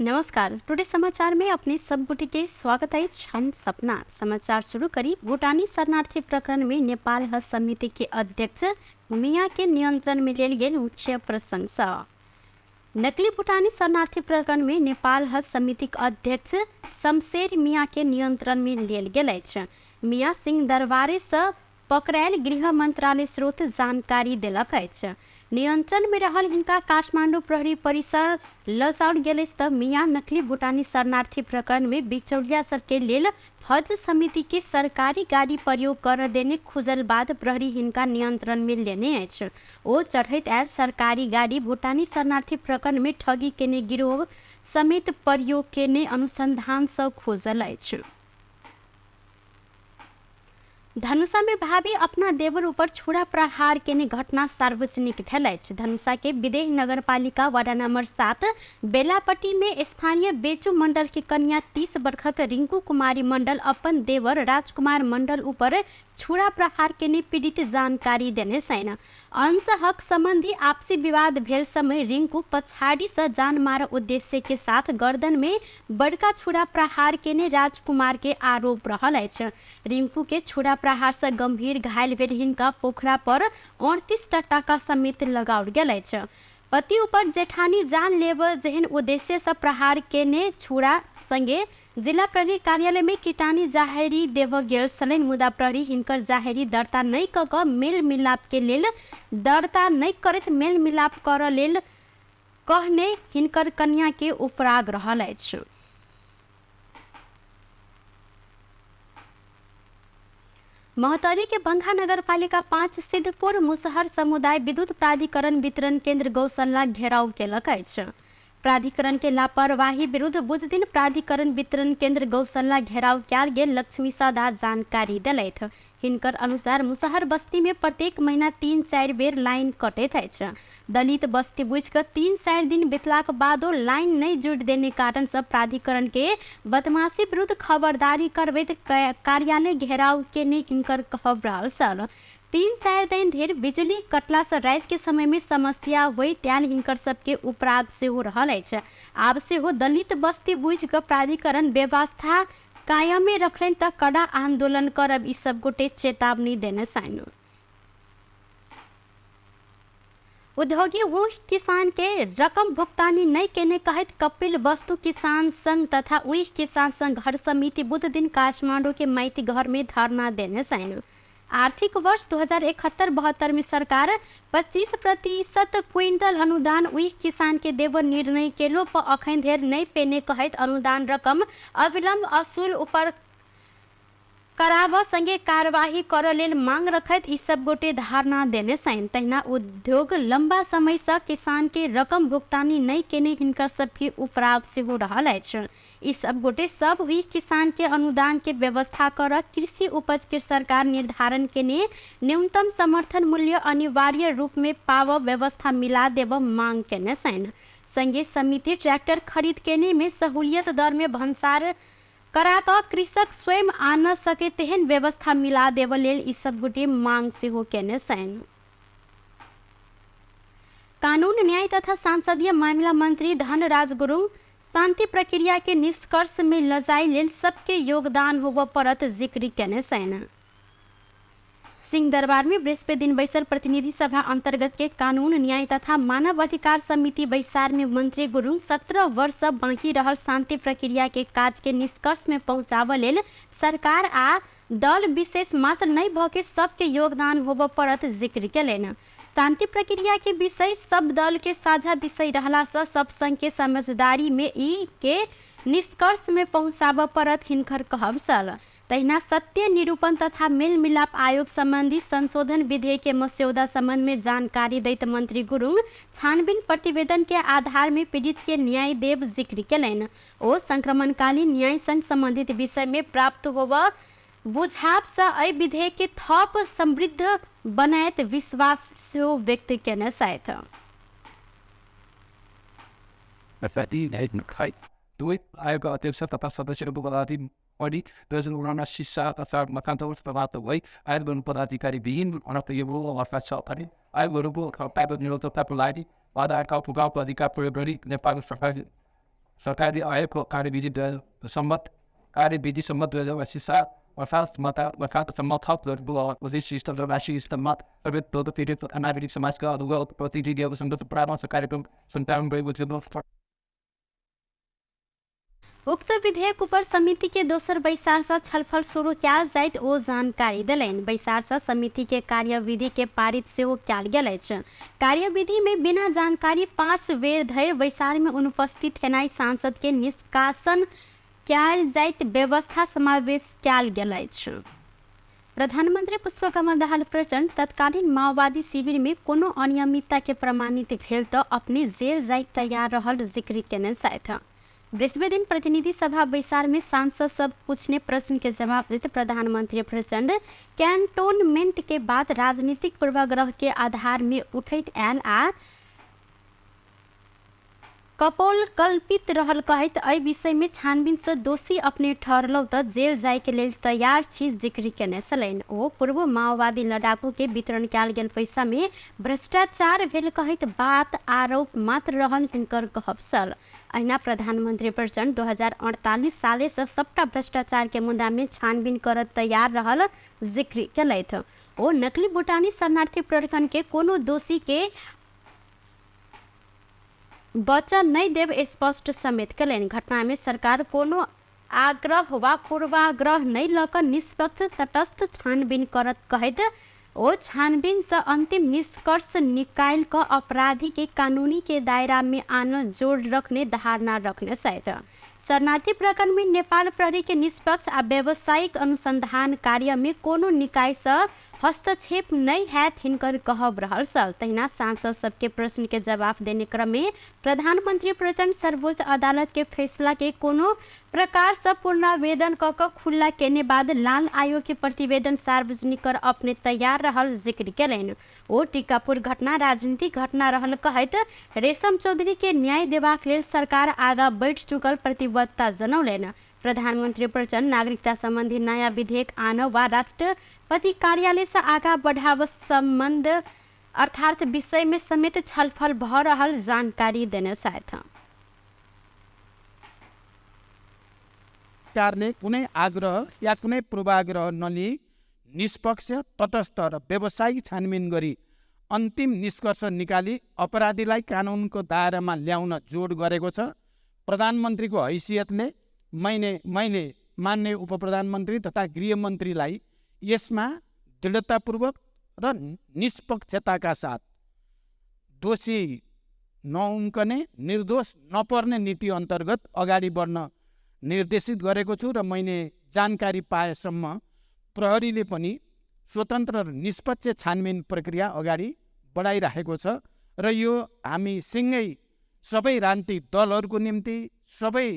नमस्कार। टुडे समाचार में अपने सब गुटी के स्वागत है। हम सपना समाचार शुरू करी। भूटानी शरणार्थी प्रकरण में नेपाल हज समिति के अध्यक्ष मिया के नियंत्रण में लेल गेल मुख्य प्रशंसा। नकली भूटानी शरणार्थी प्रकरण में नेपाल हज समिति के अध्यक्ष शमशेर मिया के नियंत्रण में लेल गेल अछि। मिया सिंह दरबारे से पकड़ायल गृह मंत्रालय स्रोत जानकारी दिलक अछि। नियंत्रण में रहल हिनका काठमांडू प्रहरी परिसर लजाउल गेल त मिया नकली भूटानी शरणार्थी प्रकरण में बिचौलिया सब के लेल हज समिति के सरकारी गाड़ी प्रयोग कर देने खुजल बाद प्रहरी हिनका नियंत्रण में लेने अछि। ओ चढ़ैत आयल सरकारी गाड़ी भूटानी शरणार्थी प्रकरण में ठगी केने गिरोह समेत प्रयोग केने अनुसंधान से खोजल अछि। धनुषा में भाभी अपना देवर ऊपर छुरा प्रहार केने घटना सार्वजनिक भेल अछि। धनुषा के विदेह नगर पालिका वार्ड नंबर 7 बेलापट्टी में स्थानीय बेचू मंडल की कन्या 30 वर्षक रिंकू कुमारी मंडल अपन देवर राजकुमार मंडल ऊपर छुरा प्रहार केने पीड़ित जानकारी देने छैन। अंश हक संबंधी आपसी विवाद भेल समय रिंकू पछाड़ी से जान मार उद्देश्य के साथ गर्दन में बड़का छुरा प्रहार केने राजकुमार के आरोप रहल अछि। रिंकू के छुरा प्रहार से गंभीर घायल भेल हिनका पोखरा पर 38 टका समेत लगाओल गेल अछि। पति ऊपर जेठानी जान लेब जेहन उद्देश्य से प्रहार केने छुरा संगे जिला प्रहरी कार्यालय में कीटानी जाहेरी देव गेल छलनि, मुदा प्रहरी हिनकर जाहेरी दर्ता नहीं क मेल मिलाप के लेल दर्ता नहीं करत मेल मिलाप कर लेल कहने हिनकर कन्या के उपराग रहल अछि। महतरी के बंघा नगर पालिका 5 सिद्धपुर मुसहर समुदाय विद्युत प्राधिकरण वितरण केंद्र गौशाला घेराव केलक अछि। प्राधिकरण के लापरवाही विरुद्ध बुध दिन प्राधिकरण वितरण केंद्र गौशाला घेराव कयल गेल लक्ष्मी सदा जानकारी दिलथि। हिनकर अनुसार मुसहर बस्ती में प्रत्येक महीना 3-4 बेर लाइन कटैत अछि। दलित बस्ती बुझ कर 3-4 दिन बितलाक बादो लाइन नहीं जुड़ देने कारण से प्राधिकरण के बदमाशी विरुद्ध खबरदारी करबैत कार्यालय घेराव के ने हिनकर कहब रहल छल। 3-4 दिन धरि बिजली कटला से रात के समय में समस्या हुई त्याल हिनकर सबके उपराग से हो रहल अछि। आब से हो दलित बस्ती बुझ कर प्राधिकरण व्यवस्था कायम में रखलन त कड़ा आंदोलन करब ई सब गोटे चेतावनी देने छैन। उद्योगी ऊख किसान के रकम भुगतानी नहीं केने कहत कपिल वस्तु किसान संघ तथा ऊख किसान संघ हर समिति बुध दिन काठमांडू के माइती घर में धरना देने छैन। आर्थिक वर्ष 2071-72 में सरकार 25% क्विंटल अनुदान ऊख किसान के देव निर्णय केलो पर अखन धरि नहीं पेने कहत अनुदान रकम अविलंब असूल ऊपर कराब संगे कार्यवाही कर लेल मांग रखत ई सब गोटे धारणा देने छैन। तहिना उद्योग लंबा समय से किसान के रकम भुगतानी नहीं केने हिनकर सबके उपराग से हो रहल अछि। ई सब गोटे सब हुई किसान के अनुदान के व्यवस्था कर कृषि उपज के सरकार निर्धारण के ने न्यूनतम समर्थन मूल्य अनिवार्य रूप में पाव व्यवस्था मिला देव मांग केने छैन। संगे समिति ट्रैक्टर खरीद केने में सहूलियत दर में भंसार करा कर कृषक स्वयं आन सके तेहन व्यवस्था मिला देव लेल ई सब गोटे मांग से हो केने छैन। कानून न्याय तथा सांसदीय मामला मंत्री धनराज गुरुङ शांति प्रक्रिया के निष्कर्ष में लजाई लेल सबके योगदान होव परत जिक्र केने छैन। सिंह दरबार में बृहस्पति दिन बैसल प्रतिनिधि सभा अंतर्गत के कानून न्याय तथा मानव अधिकार समिति बैसार में मंत्री गुरुङ 17 वर्ष बाँकी रहल शांति प्रक्रिया के काज के निष्कर्ष में पहुंचाव लेल सरकार आ दल विशेष मात्र नहीं भके सबके योगदान होव परत जिक्र केलनि। शांति प्रक्रिया के विषय सब दल के साझा विषय रहला से सब संघ के समझदारी में ई के निष्कर्ष में पहुंचाव परत हिनकर कहब छल। तहिना सत्य निरूपण तथा मेल मिलाप आयोग संबंधी संशोधन विधेयक के मस्यौदा संबंध में जानकारी दैत मंत्री गुरुङ छानबीन प्रतिवेदन के आधार में पीड़ित के न्याय देव जिक्र केलनि। ओ संक्रमणकालीन न्याय संग संबंधित विषय में प्राप्त होव बुझाव से एहि विधेयक के थप समृद्ध बनायत विश्वास सेहो व्यक्त केने छथि। Odi doesn't run a sisa a third macanto for that way. I will put that carry bean on the rule of a shop. I will book a paper near the pepper lady, but I can't put up the capri, the pilot for सरकारी आयोगको कार्यविधि कार्यविधि सम्मत 2087 अर्थात् सम्मत system र राष्ट्रिय स्तरमा पीडित अनागरिक समाजका प्रतिनिधिहरू संगत परामर्श कार्यक्रम सञ्चालन गरेको थियो। उक्त विधेयक पर समिति के दोसर बैसार से छलफल शुरू किया जाइत ओ जानकारी दिलैन। बैसार से समिति के कार्यविधि के पारित से हो किया गेल अछि। कार्यविधि में बिना जानकारी 5 बेर धरि बैसार में अनुपस्थित हेनाइ सांसद के निष्कासन कियाल जाइत व्यवस्था समावेश कियाल गेल अछि। प्रधानमंत्री पुष्पकमल दाहाल प्रचंड तत्कालीन माओवादी शिविर में कोनो अनियमितता के प्रमाणित भेल तो अपने जेल जाइत तैयार रहल जिक्र केने साथ बृहस्पति प्रतिनिधि सभा बैसार में सांसद सब पूछने प्रश्न के जवाब देते प्रधानमंत्री प्रचंड कैंटोनमेंट के बाद राजनीतिक पूर्वाग्रह के आधार में उठैत आयल आ कपोल कल्पित रहल कहैत एहि विषय में छानबीन से दोषी अपने ठहरलौ त जेल जाय के लेल तैयार छी जिक्र केने छलैन। ओ पूर्व माओवादी लड़ाकू के वितरण कयल गेल पैसा में भ्रष्टाचार भेल कहैत बात आरोप मात्र रहल हिनकर कहब छल। अहिना प्रधानमंत्री प्रचंड 2048 साले से सबटा भ्रष्टाचार के मुद्दा में छानबीन करत तैयार रहल जिक्र केलैथ। ओ नकली भूटानी शरणार्थी प्रकरण के कोनो दोषी के बचा नहीं देव स्पष्ट समेत कलेन। घटना में सरकार कोनो आग्रह वा पूर्वाग्रह नहीं लकर निष्पक्ष तटस्थ छानबीन करत कहैत ओ छानबीन से अंतिम निष्कर्ष निकाल कर अपराधी के कानूनी के दायरा में आना जोड़ रखने धारणा रखने सहित शरणार्थी प्रकरण में नेपाल प्रहरी के निष्पक्ष आ व्यावसायिक अनुसंधान कार्य में कोनो निकाय से हस्तक्षेप नहीं है हिनकर कहब रहल सल। तहिना सांसद सबके प्रश्न के जवाब देने क्रम में प्रधानमंत्री प्रचंड सर्वोच्च अदालत के फैसला के कोनो प्रकार से पुनरावेदन क खुला केने बाद लाल आयोग के प्रतिवेदन सार्वजनिक कर अपने तैयार रहल जिक्र केलैन। ओ टीकापुर घटना राजनीतिक घटना रहल कहैत रेशम चौधरी के न्याय देबाक लेल सरकार आगा बढ़ चुकल प्रतिबद्धता जनौलैन। प्रधानमंत्री प्रचंड नागरिकता संबंधी नया विधेयक आनब वा राष्ट्रपति कार्यालय से आगा बढ़ाव संबंध अर्थात विषय में समेत छलफल भ रहल जानकारी देने साथ सरकारले कुनै आग्रह या कुनै पूर्वाग्रह नलिई निष्पक्ष तटस्थ र व्यावसायिक छानबिन गरी अन्तिम निष्कर्ष निकाली अपराधीलाई कानुनको दायरामा ल्याउन जोड गरेको छ। प्रधानमन्त्रीको हैसियतले मैले मान्य उपप्रधानमन्त्री तथा गृहमन्त्रीलाई यसमा दृढतापूर्वक र निष्पक्षताका साथ दोषी नउन्कने निर्दोष नपर्ने नीति अन्तर्गत अगाडि बढ्न निर्देशित गरेको छु र मैले जानकारी पाएसम्म प्रहरीले पनि स्वतन्त्र र निष्पक्ष छानबिन प्रक्रिया अगाडि बढाइराखेको छ र यो हामी सँगै सबै राजनीतिक दलहरूको निम्ति सबै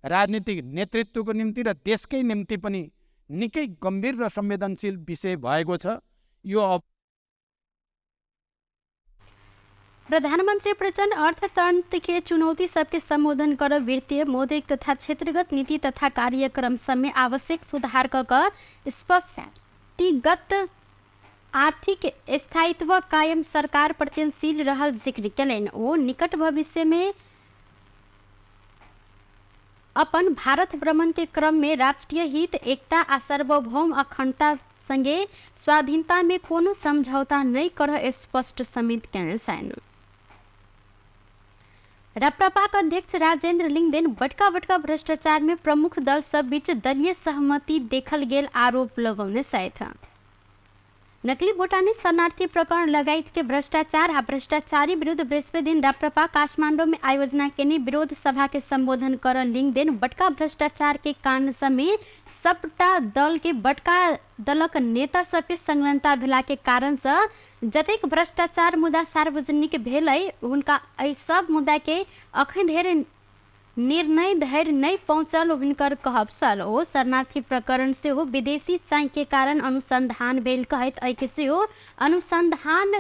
राजनीतिक नेतृत्वको निम्ति र देशकै निम्ति पनि निकै गम्भीर र संवेदनशील विषय भएको छ। यो प्रधानमंत्री प्रचंड अर्थतंत्र के चुनौती सबके संबोधन कर वित्तीय मौद्रिक तथा क्षेत्रगत नीति तथा कार्यक्रम सब में आवश्यक सुधार कर स्पष्टिगत आर्थिक स्थायित्व कायम सरकार प्रयत्नशील रहल जिक्र केलैन। ओ निकट भविष्य में अपन भारत भ्रमण के क्रम में राष्ट्रीय हित एकता आ सार्वभौम अखंडता संगे स्वाधीनता में कोनो समझौता नहीं कर स्पष्ट समेत केने छन्। राप्रपा अध्यक्ष राजेन्द्र लिंगदेन बड़का भ्रष्टाचार में प्रमुख दल सब बीच दलीय सहमति देखल गेल आरोप लगौने साथ नकली भूटानी शरणार्थी प्रकरण लगायत के भ्रष्टाचार आ भ्रष्टाचारी विरुद्ध बृहस्पति दिन राप्रपा काठमांडू में आयोजना केने विरोध सभा के संबोधन कर लिंगदेन बड़का भ्रष्टाचार के कारण समय सबटा दल के बड़का दलक नेता सबके संलग्नता भेला के कारण से जतेक भ्रष्टाचार मुद्दा सार्वजनिक भेल उनका एहि सब मुद्दा के अखन धरि निर्णय धैर्य नहीं पहुंचल हुनकर कहब छल। ओ शरणार्थी प्रकरण से हो विदेशी चाय के कारण अनुसंधान भेल कहैत एहि से हो अनुसंधान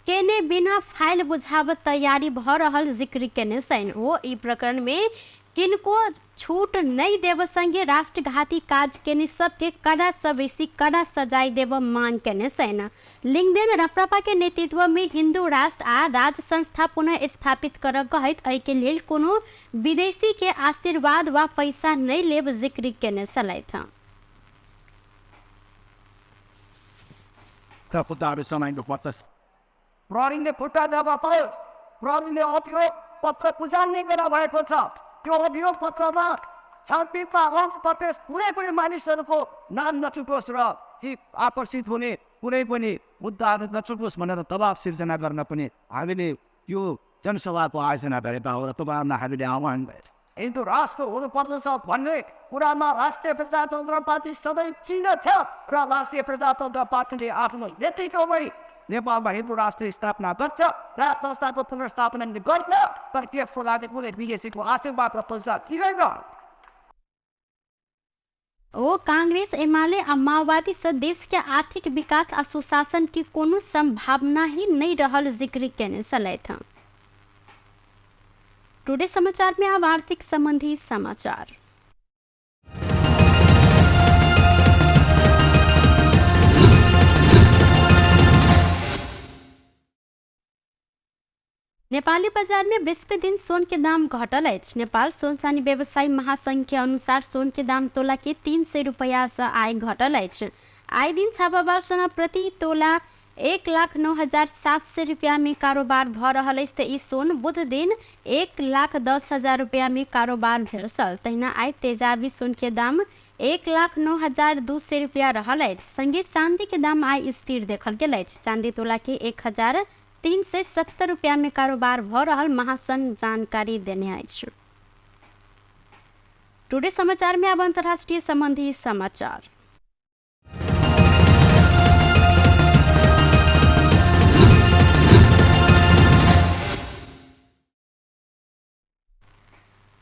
केने बिना फाइल बुझावत तैयारी भ रहल जिक्र केने छन्। ओ ई प्रकरण में किनको छूट नहीं देव संगे राष्ट्रघाती काज केने सबके कड़ा से बेसी कड़ा सजाय देव मांग केने सेना लिंगदेन रपरापा के नेतृत्व में हिंदू राष्ट्र आ राज्य संस्था पुनः स्थापित कर कहत एहि के लेल कोनो विदेशी के आशीर्वाद वा पैसा नहीं लेब जिक्र केने सलैथ। प्रहरीले खुट्टा नपाओस्, प्रहरीले अभियोग पत्र बुझाउने बेला भएको छ। त्यो अभियोग पत्रमा छानबिनमा अंश प्रदेश कुनै पनि मानिसहरूको नाम नछुटोस् र यी आकर्षित हुने कुनै पनि मुद्दाहरू नछुटोस् भनेर दबाब सिर्जना गर्न पनि हामीले यो जनसभाको आयोजना गरेका हो र तपाईँहरूलाई हामीले आह्वान गरे। हिन्दू राष्ट्र हुनुपर्दछ भन्ने कुरामा राष्ट्रिय प्रजातन्त्र पार्टी सधैँ चिन्ह छ र राष्ट्रिय प्रजातन्त्र पार्टीले आफ्नो नेतृत्वमै नेपालमा हिन्दू राष्ट्र स्थापना गर्छ, राज संस्थाको पुनर्स्थापना गर्छ, तर त्यसको लागि कुनै विदेशीको आशीर्वाद र पैसा दिँदैन। ओ कांग्रेस एमाले और माओवादी से देश के आर्थिक विकास और सुशासन की कोनो संभावना ही नहीं रहल जिक्र केने सलैथ। टुडे समाचार में अब आर्थिक संबंधी समाचार। नेपाली बाजार में बृहस्पति दिन सोन के दाम घटल अछि। नेपाल सोन चानी व्यवसायी महासंघ के अनुसार सोन के दाम तोला के 300 रुपया से आय घटल अछि। आय दिन छापामार सोना प्रति तोला 1,09,700 रुपया में कारोबार भ रहल अछि तऽ ई सोन बुध दिन 1,10,000 रुपया में कारोबार भेल छल। तहिना आय तेजाबी सोन के दाम 1,09,200 रुपया रहल अछि। संगे चांदी के दाम आय स्थिर देखल गेल अछि। चांदी तोला के 1,370 रुपया में कारोबार भ रहल महासंघ जानकारी देने अछि। टुडे समाचार में अब अंतर्राष्ट्रीय संबंधी समाचार।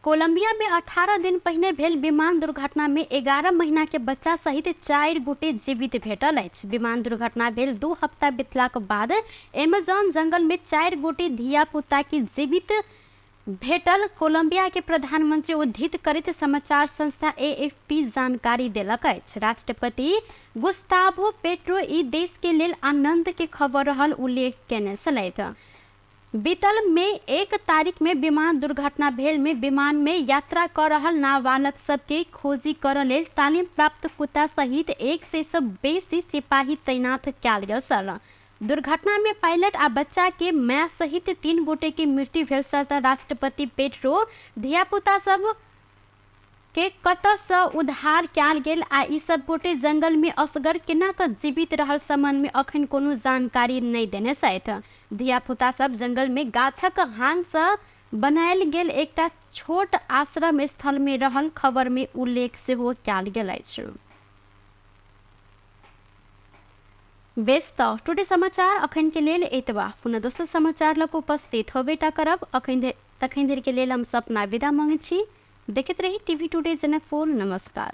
कोलंबिया में 18 दिन पहले भेल विमान दुर्घटना में 11 महीना के बच्चा सहित 4 गोटे जीवित भेटल अछि। विमान दुर्घटना भेल 2 हफ्ता बितलाक बाद एमेजॉन जंगल में 4 गोटे धिया पुता की जीवित भेटल कोलंबिया के प्रधानमंत्री उद्धृत करैत समाचार संस्था AFP जानकारी देलक अछि। राष्ट्रपति गुस्तावो पेट्रो ई देश के लेल आनंद के खबर रहल उल्लेख केने छलैथ। बीतल में 1 तारीख में विमान दुर्घटना भेल में विमान में यात्रा कर रहल नाबालक सबके खोजी कर लेल तालीम प्राप्त कुत्ता सहित 100 से बेसी सिपाही तैनात कयल गेल छल। दुर्घटना में पायलट आ बच्चा के माय सहित 3 गोटे के मृत्यु भेल छल। राष्ट्रपति पेट्रो धियापुता सब के कतऽ से उद्धार कयल गेल आ ई सब गोटे जंगल में असगर केना कऽ जीवित रहल संबंध में अखन कोनो जानकारी नहीं देने छथि। धियापुता सब जंगल में गाछक हांग से बनायल गेल एकटा छोट आश्रम स्थल में रहल खबर में उल्लेख सेहो कयल गेल अछि। व्यस्त टुडे समाचार अखन के लेल एतबा। पुनः दोसर समाचार लग उपस्थित होबेटा करब। तखन देर के लेल हम सपना विदा मांगे छी। देखते रही टीवी टुडे जनकपुर। नमस्कार।